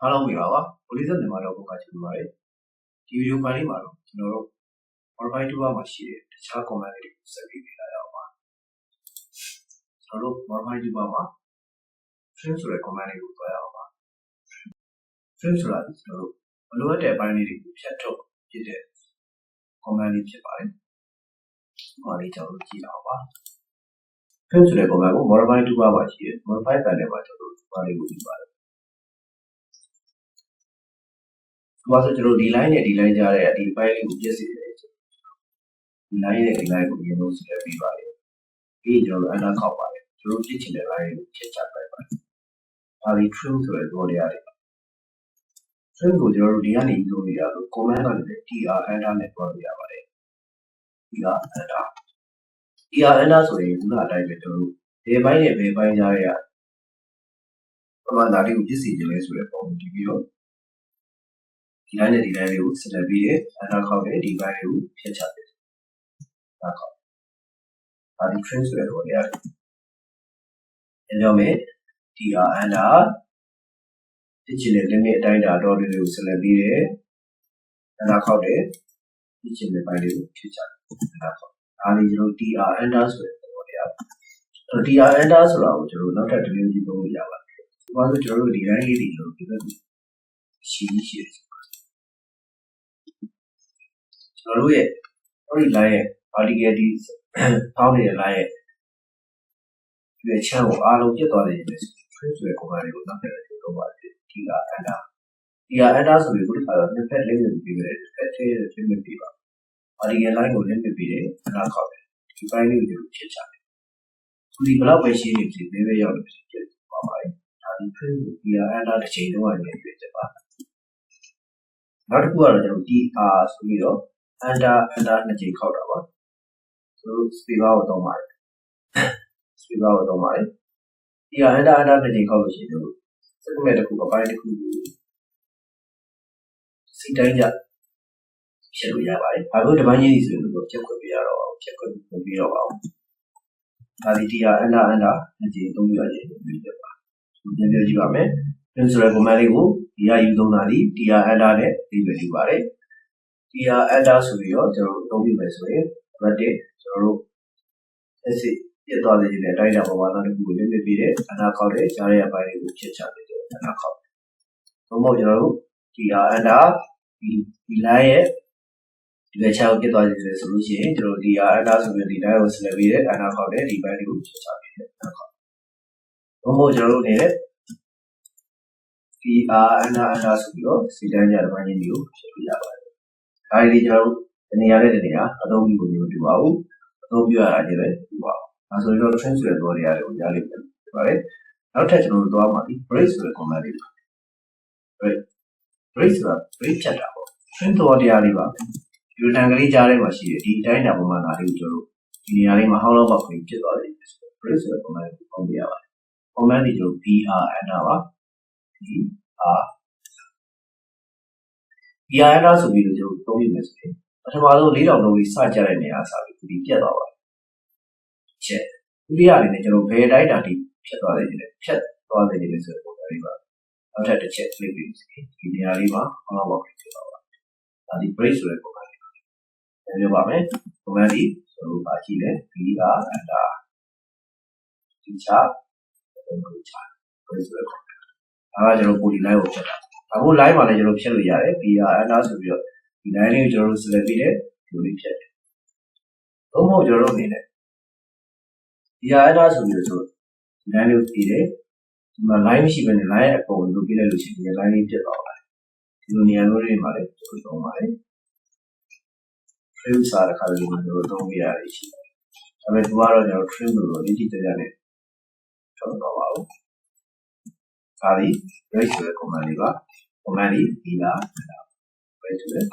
အားလုံးပဲပါပါ။ Polyset မြန်မာတော့ဘုကချင်ပါတယ်။ဒီဗီဒီယိုဖိုင်လေးမှာတော့ကျွန်တော်တို့ modify toolbar မှာရှိတဲ့တခြား command တွေကိုဆက်ပြီးပြလာရအောင်ပါ။ကျွန်တော်တို့ modify toolbar မှာ trim ဆိုတဲ့ command လေးကိုတွားရအောင်ပါ။ trim ဆိုတာကျွန်တော်တို့မလိုအပ်တဲ့အပိုင်းလေးတွေကိုဖြတ်ထုတ်ပြတဲ့ command လေးဖြစ်ပါတယ်။ဒီမှာလေးကျွန်တော်တို့ကြည့်အောင်ပါ။ trim ဆိုတဲ့ command ကို modify toolbar မှာရှိတဲ့ modify panel မှာကျွန်တော်တို့ toolbar လေးကိုကြည့်ပါတယ်။ဘာလို့ကျွန်တော်ဒီ line နဲ့ဒီ line ကြားတဲ့ဒီ file လေးကိုပြည့်စုံတယ်ဆိုဒီ line နဲ့ဒီ line ကိုအရင်ဆုံး select ပေးပါတယ်။ပြီးရင်ကျွန်တော်တို့ enter ခောက်ပါတယ်။ကျွန်တော်ပြည့်ချင်တဲ့ line ကိုဖြတ်ချလိုက်ပါတယ်။ဒါဒီ trim ဆိုတဲ့သဘောတရားတွေပါ။ trim ကိုကျွန်တော်တို့ဒီကနေယူလို့ရလို့ command ကနေ tr enter နဲ့တွားလို့ရပါတယ်။ tr enter ဆိုရင်ခုနအတိုင်းပဲကျွန်တော်တို့ဘယ်ပိုင်းနဲ့ဘယ်ပိုင်းကြားရပမာဏလေးကိုပြည့်စုံခြင်းလဲဆိုတဲ့ပုံကိုကြည့်ပြီးတော့ဒီ line နဲ့ဒီ line လေးကို select ပြီးတယ် enter ခောက်တယ်ဒီ line လေးကိုဖြတ်ချတယ်။ဒါခောက်။ဒါဒီ trim ဆိုတဲ့သဘောတရားတွေ။အဲကြောင့်မဲ့ tr enter ဖြစ်ချင်တဲ့ limit အတိုင်းအတာတော်လေးကို select ပြီးတယ် enter ခောက်တယ်ဖြစ်ချင်တဲ့ပိုင်းလေးကိုဖြတ်ချတယ် enter ခောက်။ဒါလေးကျွန်တော် tr enter ဆိုတဲ့သဘောတရား။ tr enter ဆိုတာကိုကျွန်တော်နောက်ထပ်တစ်မျိုးကြည့်လို့ရပါတယ်။ဒီမှာဆိုကျွန်တော်တို့ဒီ line လေးတွေလို့ဒီဘက်ကိုရှိတယ်ကျွန်တော်တို့ရဲ့ဒီ line ရဲ့ vertical ဒီပေါင်းနေတဲ့ line ရဲ့ချမ်းကိုအားလုံးပြတ်သွားတယ်ဆို trim ဆိုတဲ့ command လေးကိုနောက်ထပ်တစ်လုပ်ပါတယ်။ tr enter ဆိုပြီးခုတစ်ခါတော့နှစ်ဖက် limit ပေးတယ်တစ်ဖက်ထဲ limit ပေးပါ vertical line ကို limit ပေးတယ် enter ခောက်တယ်ဒီပိုင်းလေးကိုဖြတ်ချတယ်။ဒီဘလောက်ပဲရှင်းနေဖြစ်သေးပဲရောက်လို့ဖြစ်ပါပါတယ်။ဒါဒီ trim ကို tr enter တစ်ချိန်လုံးကနေပြည့်ချက်ပါနောက်တစ်ခုကတော့ကျွန်တော် tr ဆိုပြီးတော့ enter နှစ်ချိန်ခောက်တာပါကျွန်တော် spacebar ကိုသုံးပါတယ် spacebar ကိုသုံးပါတယ် tr enter နှစ်ချိန်ခောက်လို့ရှိရင်တို့စက်မဲ့တစ်ခုအပိုင်းတစ်ခုကိုစိတ်တိုင်းကြဖြတ်လို့ရပါတယ်။ဒါလို့ဒီပိုင်းကြီးဆိုရင်တို့ဖြတ်ခွင့်ပြရတော့ဖြတ်ခွင့်မပြတော့ပါဘူး။ဒါဒီ tr enter နှစ်ချိန်သုံးပြရခြင်းဖြစ်တယ်ပါ။ပြန်ပြောကြည့်ပါမယ်။ trim ဆိုတဲ့ command လေးကိုဒီကယူသုံးတာဒီ tr enter နဲ့ပြီးပြယူပါတယ်။ tr enter ဆိုပြီးတော့ကျွန်တော်တို့သုံးပြမယ်ဆိုရင်နံပါတ်1ကျွန်တော်တို့ဆက်စစ်ပြတ်သွားတဲ့ဒီအတိုင်းအတာပေါ်မှာနောက်တစ်ခုကို limit ပေးတယ် enter ခောက်တယ်ကြားရတဲ့ဘိုင်းလေးကိုဖြတ်ချတယ် enter ခောက်တယ်။သို့မဟုတ်ကျွန်တော်တို့ tr enter ဒီ line ရဲ့ဒီဘက်ချောက်ပြတ်သွားတယ်ဆိုလို့ရှိရင်ကျွန်တော်တို့ tr enter ဆိုပြီးဒီ line ကို select ပေးတယ် enter ခောက်တယ်ဒီဘိုင်းလေးကိုဖြတ်ချတယ် enter ခောက်တယ်။သို့မဟုတ်ကျွန်တော်တို့အနေနဲ့ tr enter ဆိုပြီးတော့စိတ်တိုင်းကြတဲ့ဘိုင်းလေးကိုဖြတ်လို့ရပါတယ်။ဒါဒီကျွန်တော်တို့ဒီနေရာနဲ့ဒီနေရာအသုံးပြုဖို့မျိုးပြပါဘူးအသုံးပြုရတာကြီးပဲပြပါဘူးဒါဆိုရင်တော့ trim ဆိုတဲ့သဘောတရားတွေကိုကြားလိမ့်မယ်ဖြစ်ပါတယ်နောက်ထပ်ကျွန်တော်တို့သွားမှာဒီ break ဆိုတဲ့ command လေးပါ break ဆိုတာ break ဖြတ်တာပေါ့ trim သဘောတရားလေးပါဒီလိုတန်ကလေးကြားထဲမှာရှိတယ်ဒီအတိုင်းအတာပုံမှန်သားလေးကိုကျွန်တော်တို့ဒီနေရာလေးမှာဟောင်းလောက်ပေါက်ပြီးဖြစ်သွားတယ် break ဆိုတဲ့ command ကိုပေါင်းပြရပါတယ် command ဒီကျွန်တော် br enter ပါ br enter ဆိုပြီးတော့ကျွန်တော်သုံးပြမယ်ဆိုရင်ပထမဆုံး4000လုံးလေးစကြတဲ့နေရာစပြီးဒီပြတ်သွားပါတယ်ချက်ဒုတိယအနေနဲ့ကျွန်တော်ဘယ်တိုင်းတာဒီဖြတ်သွားတယ်ဒီဖြတ်သွားတယ်ဒီဆိုတဲ့ပုံစံလေးပါနောက်ထပ်တစ်ချက် click ပြီးဒီနေရာလေးမှာဟောင်းလောက်ဖြစ်သွားပါဒါဒီ break ဆိုတဲ့ပုံစံလေးပါပြောပါမယ် command ဒီကျွန်တော်ပါကြည့်တယ် br enter ဒီချbreak ဆိုတဲ့ command ဒါကကျွန်တော်ပိုဒီ line ကိုဖြတ်တာအခု line မှာလည်းကျွန်တော်ဖြတ်လို့ရတယ် br enter ဆိုပြီးတော့ဒီ line လေးကိုကျွန်တော်တို့ select ပြီးတယ်ဒီလိုဖြတ်တယ်သို့မဟုတ်ကျွန်တော်တို့အနေနဲ့ br enter ဆိုပြီးတော့ဒီ line လေးကိုဖြည့်တယ်ဒီမှာ line မရှိဘဲနဲ့ line ရဲ့အပုံကိုလုပ်ပြလိုက်လို့ရှိရင်ဒီ line လေးပြတ်သွားပါတယ်ဒီလိုနေရာမျိုးလေးမှာလည်းကျွန်တော်သုံးပါတယ် trim စာတစ်ခါလေးမှာကျွန်တော်သုံးပြရတယ်ရှိတယ်ဒါပေမဲ့ဒီမှာတော့ကျွန်တော် trim လို့တော့အကြည့်ကြနဲ့ထုတ်တော့ပါဘူးဒါဒီ break ဆိုတဲ့ command လေးပါ command လေး br enter break ဆိုတဲ့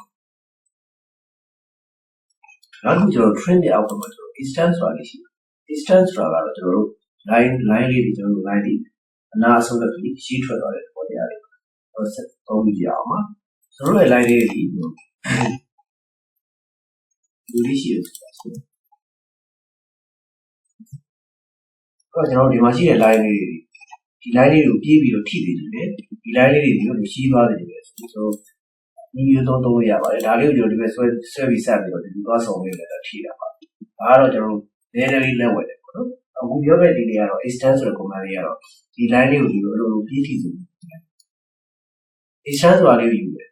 နောက်တစ်ခုကျွန်တော် trim ရဲ့အောက်မှာကျွန်တော် distance ဆိုတာလေးရှိတယ် distance ဆိုတာကတော့ကျွန်တော်တို့ line လေးတွေကျွန်တော်တို့ line တွေအနာအဆုံးလက်ပြီးရှင်းထွက်သွားတဲ့ပုံတရားတွေတော့သုံးကြည့်အောင်ပါကျွန်တော်တို့ရဲ့ line လေးတွေဒီလိုရှိတယ်ဆိုတော့ကျွန်တော်ဒီမှာရှိတဲ့ line လေးတွေ ဒီ line လေးကိုပြေးပြီးတော့ထိနေတယ်ဒီ line လေးတွေဒီလိုရှိသွားတယ်ဆိုတော့ဒီမျိုးသုံးလို့ရပါတယ်ဒါလေးကိုကျွန်တော်ဒီဘက်ဆွဲပြီးဆက်ပြီးတော့ဒီသွားဆောင်လေးလည်းထိတာပါဒါကတော့ကျွန်တော်တို့ linearly လက်ဝဲတယ်ပေါ့နော်အခုပြောခဲ့တဲ့ဒီကတော့ extend ဆိုတဲ့ command လေးကတော့ဒီ line လေးကိုဒီလိုပြေးထိနေတယ် extend ဆိုတာလေးကိုယူတယ်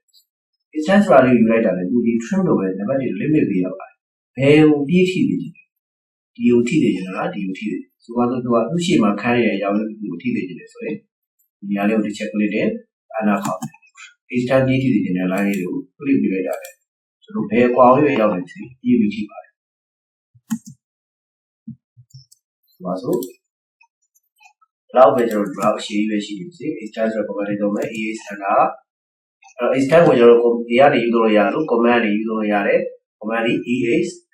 extend ဆိုတာလေးကိုယူလိုက်တာလေဒီ trim လို့ပဲနံပါတ်တွေ limit ပေးရပါတယ်ဘယ်ကိုပြေးထိနေလဲဒီကိုထိနေကြလားဒီကိုထိနေဆိုတော့သူကသူ့ရှိမှခန်းရရောင်းလို့ဒီကိုထိနေတယ်ဆိုရင်ဒီနေရာလေးကိုတစ်ချက်ခလစ်တယ်အနာခေါက်တယ် extend ပြေးထိနေတဲ့ line လေးကိုခလစ်ပြလိုက်တာလေဆိုတော့ဘယ်ကွာဝေးရောက်နေစီပြေးပြီးထိပါတယ်ဆိုတော့လောက်ပဲကျွန်တော်တို့အရှိကြီးပဲရှိနေစီ extend ဆိုတော့ command လေးတော့မယ် extend ကextend ကိုကျွန်တော်တို့ဒီကနေယူလို့ရတယ်လို့ command နေယူလို့ရတယ် command ဒီ extend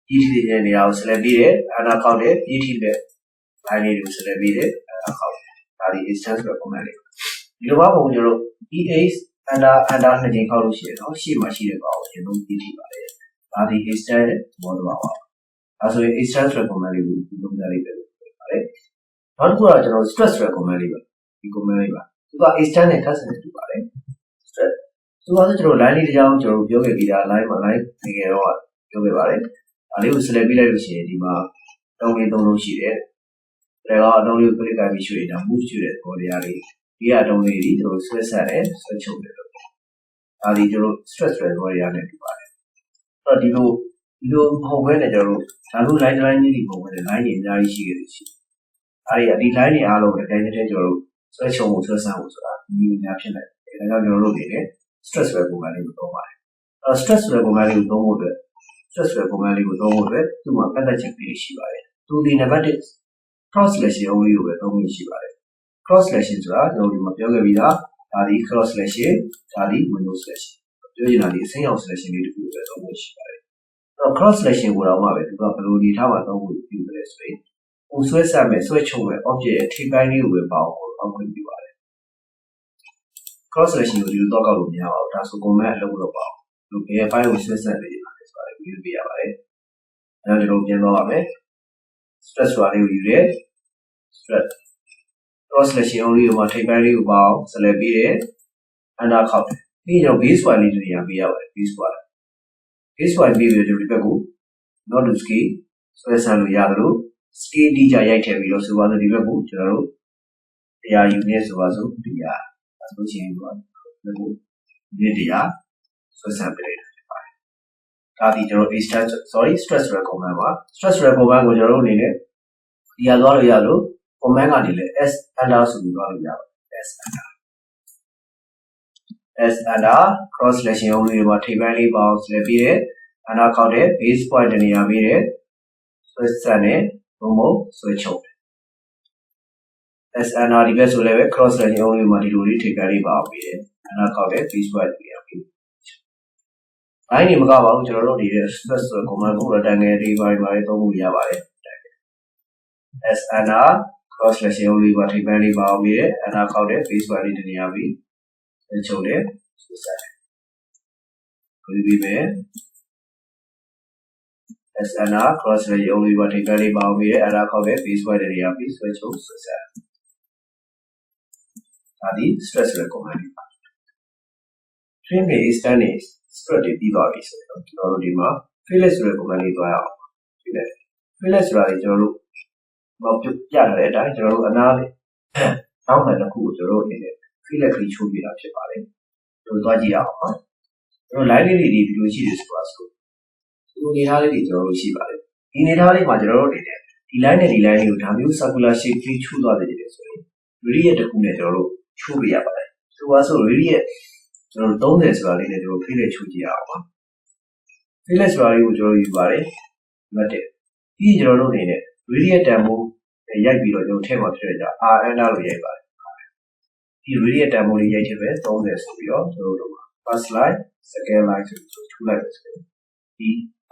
ဒီဒီနေရာကို select ပြီးတယ်အနာခေါက်တယ်ဒီထိတဲ့ line လေးကို select ပြီးတယ်အနာခေါက်ဒါဒီ extend ဆိုတဲ့ command လေးဒီလိုပါပုံကျွန်တော်တို့ under နှစ်ကြိမ်ခေါက်လို့ရှိရင်တော့ရှေ့မှာရှိတဲ့ကောင်ကိုကျွန်တော်ဒီထိပါတယ်ဒါဒီ extend ရဲ့ဘောတော့ပါဒါဆိုရင် extend ဆိုတဲ့ command လေးကိုဒီလိုမျိုးလေးပဲပါတယ်နောက်တစ်ခုကကျွန်တော် stress ဆိုတဲ့ command လေးပါဒီ command လေးပါသူက extend နဲ့ custom နဲ့တူပါတယ် stress သူကကျွန်တော် line လေးတစ်ကြောင်းကျွန်တော်ပြောခဲ့ပြီးသား line မှာ line တကယ်တော့ပြောခဲ့ပါတယ်ဒါလေးကို select ပြီးလိုက်လို့ရှိရင်ဒီမှာတောင်းလေးသုံးလုံးရှိတယ်ဒါကအတောင်းလေးကို click ပြီးရွှေ့တာ move ရွှေ့တဲ့ပေါ်တရားလေးဒီကအတောင်းလေးတွေကျွန်တော်ဆွဲဆက်တယ်ဆွဲချုပ်တယ်လို့ဒါဒီကျွန်တော် stress ဆိုတဲ့ပေါ်တရားနဲ့တူပါတယ်အဲ့တော့ဒီလိုမဟုတ်ဘဲနဲ့ကျွန်တော်ဒါလို့ line ကြီးတွေပုံမှန် line တွေအများကြီးရှိခဲ့တယ်ရှိအဲ့ဒီ line တွေအားလုံးလည်းတိုင်းတိုင်းကျွန်တော်တို့ဆွဲချုပ်မှုဆွဲဆန်းမှုဆိုတာဒီများဖြစ်နေတယ်ဒါကြောင့်ကျွန်တော်တို့နေနဲ့ stress ဆိုတဲ့ပုံမှန်လေးကိုသုံးပါတယ်အဲ့ stress ဆိုတဲ့ပုံမှန်လေးကိုသုံးဖို့အတွက် stress ဆိုတဲ့ပုံမှန်လေးကိုသုံးဖို့အတွက်သူ့မှာပတ်သက်ချက်လေးရှိပါတယ်သူဒီနံပါတ်1 cross selection only ကိုပဲသုံးလို့ရှိပါတယ် cross selection ဆိုတာကျွန်တော်ဒီမှာပြောခဲ့ပြီးသားဒါဒီ cross selection ဒါဒီ window selection ပြောရင်ဒါဒီအစိမ်းအောင် selection လေးတစ်ခုပဲသုံးလို့ရှိပါတယ်အဲ့တော့ cross selection ကိုတော့မှပဲသူကဘယ်လိုဒီထားမှာသုံးဖို့ပြုတယ်ဆိုရင်ဟိုဆွဲဆက်မယ်ဆွဲချုပ်မယ် object ရဲ့ထိပိုင်းလေးကိုပဲပေါအောင်အောက်ခွင့်ပြုပါတယ် cross selection ကိုဒီလိုတော့ကောက်လို့မရပါဘူးဒါဆို command အလုပ်လုပ်ပါအောင်ဒီဘယ်ပိုင်းကိုဆွဲဆက်နေပါလဲဆိုတာကိုယူပြရပါတယ်အဲဒါကျွန်တော်ပြန်သွားပါမယ် stress ဆိုတာလေးကိုယူတယ် stress cross selection only ကိုမှထိပ်ပိုင်းလေးကိုပေါအောင် select ပြီးတယ် under ခေါက်တယ်ပြီးတော့ base point လေးတွေရပေးရပါတယ် base point ပြီးပြီးတော့ဒီဘက်ကို not to scale ဆွဲဆက်လို့ရတယ်လို့ scale တိကျရိုက်ထည့်ပြီးတော့ဆိုပါတော့ဒီဘက်ကိုကျွန်တော်တို့တရား unit ဆိုပါစို့တရားဆိုချင်ပါဒီကို unit တရားဆွဲဆက်ပေးလိုက်တာဖြစ်ပါတယ်ဒါဒီကျွန်တော် stress command ပါ stress command ကိုကျွန်တော်တို့အနေနဲ့ဒီရသွားလို့ရလို့ command ကနေလည်း s under ဆိုပြီးသွားလို့ရပါတယ် s under cross selection only မှာထိပ်ပိုင်းလေးပေါအောင် select ပြီးတယ် under ခေါက်တယ် base point တနေရာပေးတယ်ဆွဲဆက်နဲ့ဘုံဘုံဆွဲချုပ်တယ် s under ဒီဘက်ဆိုလည်းပဲ cross selection only မှာဒီလိုလေးထိပ်ပိုင်းလေးပေါအောင်ပေးတယ် under ခေါက်တယ် base point တနေရာပေးဘိုင်းနေမကပါဘူးကျွန်တော်တို့နေတဲ့ stress command ကိုတော့တန်ငယ်လေးပိုင်းမှာသုံးလို့ရပါတယ် s under cross selection only မှာထိပ်ပိုင်းလေးပေါအောင်ပေးတယ် under ခေါက်တယ် base point လေးတနေရာပေးချုပ်တယ်ဆွဲဆက်တယ်ပြီးပြီ s under cross selection only မှာထိပ်ပိုင်းလေးပေါအောင်ပေးတယ် under ခေါက်တယ် base point တနေရာပေးဆွဲချုပ်ဆွဲဆက်ဒါဒီ stress command ပါ trim နဲ့ extend နဲ့ spread တွေပြီးသွားပြီဆိုတော့ကျွန်တော်တို့ဒီမှာ fillet ဆိုတဲ့ command လေးသွားရအောင် fillet ဆိုတာလေကျွန်တော်တို့ပြထားတဲ့အတိုင်းကျွန်တော်တို့အနားလေးနောက်မှတစ်ခုကိုကျွန်တော်တို့အနေနဲ့ fillet ကလေးချိုးပြတာဖြစ်ပါတယ်တို့သွားကြည့်အောင်နော်ကျွန်တော် line လေးတွေဒီလိုရှိတယ်ဆိုတာဆိုဒီနေသားလေးတွေကျွန်တော်တို့ရှိပါတယ်ဒီနေသားလေးမှာကျွန်တော်တို့အနေနဲ့ဒီ line နဲ့ဒီ line လေးကိုဒါမျိုး circular shape လေးချိုးသွားတယ်ဆိုရင် radius တစ်ခုနဲ့ကျွန်တော်တို့ချိုးပြရပါတယ်ဆိုပါဆို radius ကျွန်တော်တို့30ဆိုတာလေးနဲ့ကျွန်တော် fillet ချိုးကြည့်အောင်ပါ fillet ဆိုတာလေးကိုကျွန်တော်ယူပါတယ်မှတ်တယ်ပြီးကျွန်တော်တို့အနေနဲ့ radius တန်ဖိုးရိုက်ပြီးတော့ကျွန်တော်ထည့်မှာဖြစ်ရကြ r under လို့ရိုက်ပါတယ်ဒီ radius တန်ဖိုးလေးရိုက်ထည့်ပဲ30ဆိုပြီးတော့ကျွန်တော်တို့ first line second line ဆိုပြီးချိုးလိုက်ပါဆိုဒီ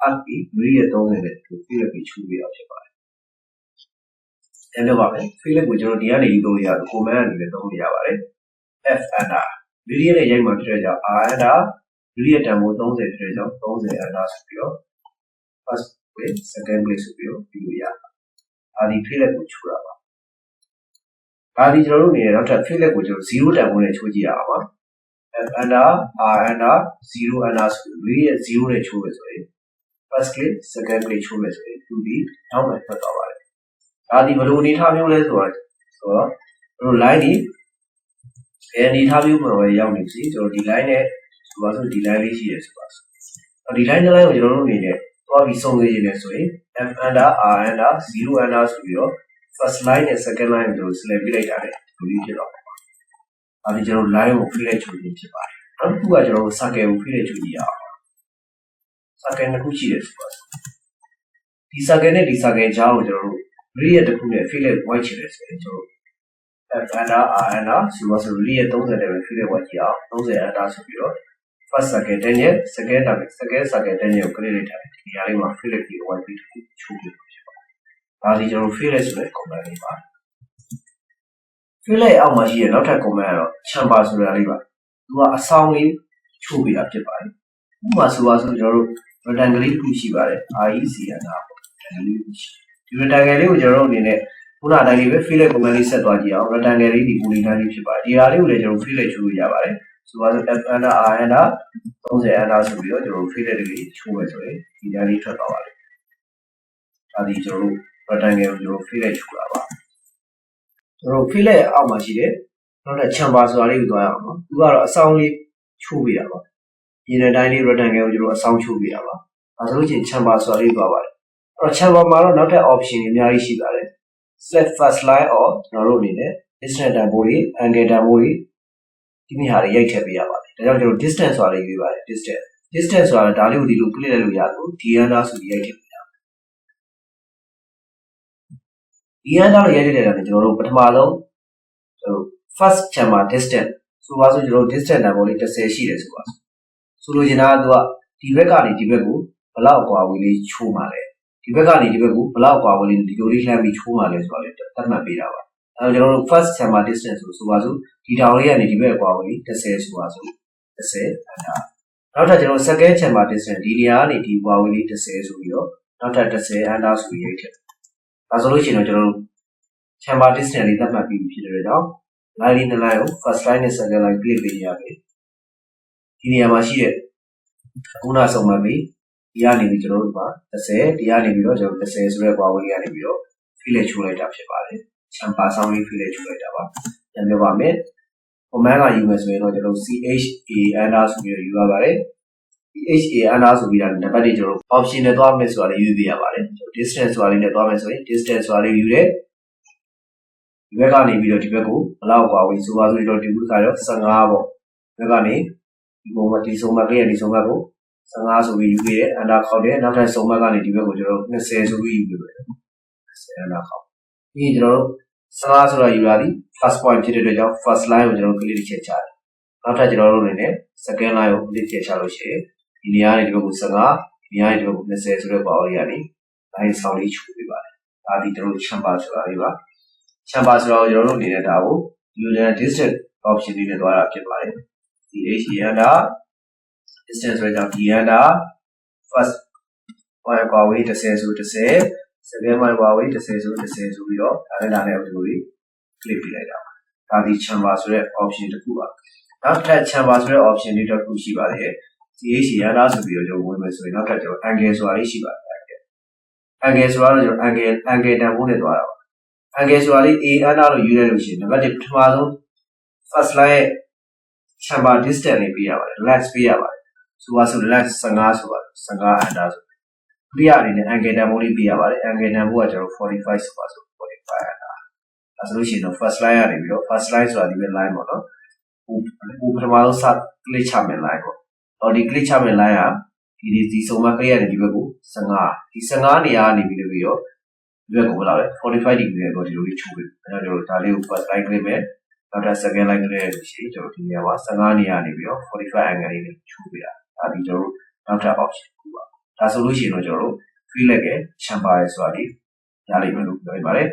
up ပြီး radius 30နဲ့ fillet ပြီးချိုးပြရဖြစ်ပါတယ်အဲ့လိုပါပဲ fillet ကိုကျွန်တော်ဒီကနေယူလို့ရတယ် command အနေနဲ့သုံးလို့ရပါတယ် f under radius နဲ့ရိုက်မှာဖြစ်ရကြ r under radius တန်ဖိုး30ဖြစ်ရကြောင်း30 under ဆိုပြီးတော့ first place second place ဆိုပြီးတော့ပြီးလို့ရတယ်။ဒါဒီ fillet ကိုချိုးတာပါ ဒါဒီကျွန်တော်တို့အနေနဲ့နောက်ထပ် fill ကိုကျွန်တော်0တန်ဖိုးနဲ့ချိုးကြည့်ရအောင်ပါ f under r under 0 under ဆိုပြီးရဲ့0နဲ့ချိုးမယ်ဆိုရင် first click second click ချိုးမယ်ဆိုရင်သူဒီနောက်မှထွက်သွားပါတယ်ဒါဒီဘယ်လိုအနေထားမျိုးလဲဆိုတော့တို့ line ဒီအနေထားမျိုးမှာပဲရောက်နေစီကျွန်တော်ဒီ line နဲ့ဆိုပါစို့ဒီ line လေးရှိရဆိုပါစို့ဒီ line တစ် line ကိုကျွန်တော်တို့အနေနဲ့သွားပြီးစုံစေချင်တယ်ဆိုရင် f under r under 0 under ဆိုပြီးတော့ first line နဲ့ second line ကို select ပြလိုက်တာလေဒီလိုဖြစ်တော့ဒါဒီကျွန်တော် line ကို fill ချိုးခြင်းဖြစ်ပါတယ်နောက်တစ်ခုကကျွန်တော်တို့ circle ကို fill ချိုးကြည့်ရအောင် circle တစ်ခုရှိတယ်ဆိုပါစို့ဒီ circle နဲ့ဒီ circle ကြားကိုကျွန်တော်တို့ grid တစ်ခုနဲ့ fill white ချင်တယ်ဆိုရင်ကျွန်တော်တို့ f under r under ဆိုပါစို့ grid 30နဲ့ပဲ fill white ကြည့်အောင်30 under ဆိုပြီးတော့ first circle 10ရဲ့ second circle 10ရဲ့ကို click လိုက်တာဒီနေရာလေးမှာ fill ပြီး white ပြီးတစ်ခုချိုးပြလို့ဖြစ်ပါတယ်ဒါဒီကျွန်တော် fill ဆိုတဲ့ command လေးပါ fill အောက်မှာရှိတဲ့နောက်ထပ် command ကတော့ chamber ဆိုတာလေးပါသူကအဆောင်လေးချိုးပြတာဖြစ်ပါတယ်ဥပမာဆိုပါစို့ကျွန်တော်တို့ rectangle လေးတစ်ခုရှိပါတယ် RECN ပေါ့ဒီ rectangle လေးကိုကျွန်တော်တို့အနေနဲ့ခုနအတိုင်းလေးပဲ fill command လေးဆက်သွားကြည့်အောင် rectangle လေးဒီ polygon လေးဖြစ်ပါတယ်ဒီဟာလေးကိုလည်းကျွန်တော် fill ချိုးလို့ရပါတယ်ဆိုပါစို့ f under r under 30 under ဆိုပြီးတော့ကျွန်တော် fill လေးချိုးမယ်ဆိုရင်ဒီကြားလေးထွက်သွားပါတယ်ဒါဒီကျွန်တော်တို့ rectangle ကိုကျွန်တော် fill ချိုးတာပါကျွန်တော် fill အောက်မှာရှိတယ်နောက်ထပ် chamber ဆိုတာလေးကိုသွားရအောင်နော်သူကတော့အဆောင်လေးချိုးပေးတာပါရင်းတဲ့တိုင်းလေး rectangle ကိုကျွန်တော်အဆောင်ချိုးပေးတာပါဒါဆိုလို့ချင်း chamber ဆိုတာလေးသွားပါတယ်အဲ့တော့ chamber မှာတော့နောက်ထပ် option တွေအများကြီးရှိပါတယ် select first line or ကျွန်တော်တို့အနေနဲ့ distance တန်ဖိုးတွေ angle တန်ဖိုးတွေဒီနေရာတွေရိုက်ထည့်ပေးရပါတယ်ဒါကြောင့်ကျွန်တော် distance ဆိုတာလေးရွေးပါတယ် distance ဆိုတာဒါလေးကိုဒီလို click လိုက်လို့ရတယ်ဒီ under ဆိုပြီးရိုက်ထည့်ပေးတာဒီ under ကိုရိုက်ထည့်လိုက်တာနဲ့ကျွန်တော်တို့ပထမဆုံးfirst chamber distance ဆိုပါစို့ကျွန်တော် distance တန်ဖိုးလေး30ရှိတယ်ဆိုပါစို့ဆိုလိုချင်တာကသူကဒီဘက်ကနေဒီဘက်ကိုဘလောက်အကွာအဝေးလေးချိုးမှာလဲဒီဘက်ကနေဒီဘက်ကိုဘလောက်အကွာအဝေးလေးဒီလိုလေးလှမ်းပြီးချိုးမှာလဲဆိုတော့လေသတ်မှတ်ပေးတာပါအဲကျွန်တော်တို့ first chamber distance ဆိုပါစို့ဒီတောင်လေးကနေဒီဘက်အကွာအဝေးလေး30ဆိုပါစို့30နောက်ထပ်ကျွန်တော် second chamber distance ဒီနေရာကနေဒီအကွာအဝေးလေး30ဆိုပြီးတော့နောက်ထပ်30 under ဆိုပြီးရိုက်ထည့်ဒါဆိုလို့ရှိရင်တော့ကျွန်တော်တို့ chamber distance လေးသတ်မှတ်ပြီးဖြစ်တဲ့ကြောင့် line လေးတစ် line ကို first line နဲ့ second line click ပေးရမယ်ဒီနေရာမှာရှိတဲ့ခုနဆုံးမှပြီးဒီကနေပြီးကျွန်တော်တို့က30ဒီကနေပြီးတော့ကျွန်တော်30ဆိုတဲ့ကွာဝေးလေးကနေပြီးတော့ fill ချိုးလိုက်တာဖြစ်ပါတယ် chamber ဆောင်းလေး fill ချိုးလိုက်တာပါပြန်ပြောပါမယ် command ကယူမယ်ဆိုရင်တော့ကျွန်တော် CHA under ဆိုပြီးတော့ယူရပါတယ် CHA under ဆိုပြီးတော့နံပါတ်တွေကျွန်တော် option နဲ့သွားမယ်ဆိုတာလေးယူပေးရပါတယ် distance ဆိုတာလေးနဲ့သွားမယ်ဆိုရင် distance ဆိုတာလေးယူတယ်ဒီဘက်ကနေပြီးတော့ဒီဘက်ကိုဘလောက်ကွာဝေးဆိုပါဆိုတော့ဒီဘက်ကတော့15ပေါ့ဒီဘက်ကနေဒီပုံမှာဒီဆုံးမကလေးရဲ့ဒီဆုံးမကို15ဆိုပြီးယူပေးတယ်အန်ဒါခေါက်တယ်နောက်ထပ်ဆုံးမကနေဒီဘက်ကိုကျွန်တော်တို့20ဆိုပြီးယူပေးတယ်20အန်ဒါခေါက်ပြီးကျွန်တော်တို့15ဆိုတာယူရသည် first point ဖြစ်တဲ့အတွက်ကြောင့် first line ကိုကျွန်တော်တို့ click ချက်ချတယ်နောက်ထပ်ကျွန်တော်တို့အနေနဲ့ second line ကို click ချက်ချလို့ရှိရင်ဒီနေရာကနေဒီဘက်ကို15ဒီနေရာကနေဒီဘက်ကို20ဆိုတဲ့ပေါင်းလေးကနေ line ဆောင်းလေးခြုံပေးပါတယ်ဒါဒီကျွန်တော်တို့ chamber ဆိုတာလေးပါ chamber ဆိုတော့ကျွန်တော်တို့အနေနဲ့ဒါကိုဒီလိုနဲ့ distance option လေးနဲ့သွားတာဖြစ်ပါတယ်ဒီ h under distance ဆိုတော့ဒီ under first point ကွာဝေး30ဆို30 second point ကွာဝေး30ဆို30ဆိုပြီးတော့ဒါနဲ့ဒီလိုလေး click ပြလိုက်တာပါဒါဒီ chamber ဆိုတဲ့ option တစ်ခုပါနောက်ထပ် chamber ဆိုတဲ့ option လေးတစ်ခုရှိပါတယ် CH under ဆိုပြီးတော့ကျွန်တော်ဝင်မယ်ဆိုရင်နောက်ထပ်ကျွန်တော် angle ဆိုတာလေးရှိပါတယ် angle ဆိုတာတော့ကျွန်တော် angle တန်ဖိုးနဲ့သွားတာပါ angle ဆိုတာလေး A under လို့ယူလိုက်လို့ရှိရင်နံပါတ်1ပထမဆုံး first line ရဲ့ chamber distance လေးပေးရပါတယ် length ပေးရပါတယ်ဆိုပါစို့ length 15ဆိုပါ15 under ဆိုဒုတိယအနေနဲ့ angle တန်ဖိုးလေးပေးရပါတယ် angle တန်ဖိုးကကျွန်တော်45ဆိုပါစို့45 under ဒါဆိုလို့ရှိရင်တော့ first line ကနေပြီးတော့ first line ဆိုတာဒီပဲ line ပေါ့နော်ဟိုပထမဆုံးစ click ချမယ် line ပေါ့အော်ဒီ click ချမယ် line ကဒီဆုံးမ click ရတယ်ဒီဘက်ကို15ဒီ15နေရာကနေပြီးတော့ဒီဘက်ကိုဘယ်လောက်လဲ45 degree နဲ့တော့ဒီလိုလေးချိုးပေးအဲ့တော့ကျွန်တော်ဒါလေးကို first line click မယ်နောက်ထပ် second line click ရလို့ရှိရင်ကျွန်တော်ဒီနေရာမှာ15နေရာနေပြီးတော့45 angle လေးနဲ့ချိုးပေးတာဒါဒီကျွန်တော်နောက်ထပ် option တစ်ခုပါဒါဆိုလို့ရှိရင်တော့ကျွန်တော်တို့ fill လိုက်ရဲ့ chamber ဆိုတာဒီရလိမ့်မယ်လို့ပြောရပါတယ်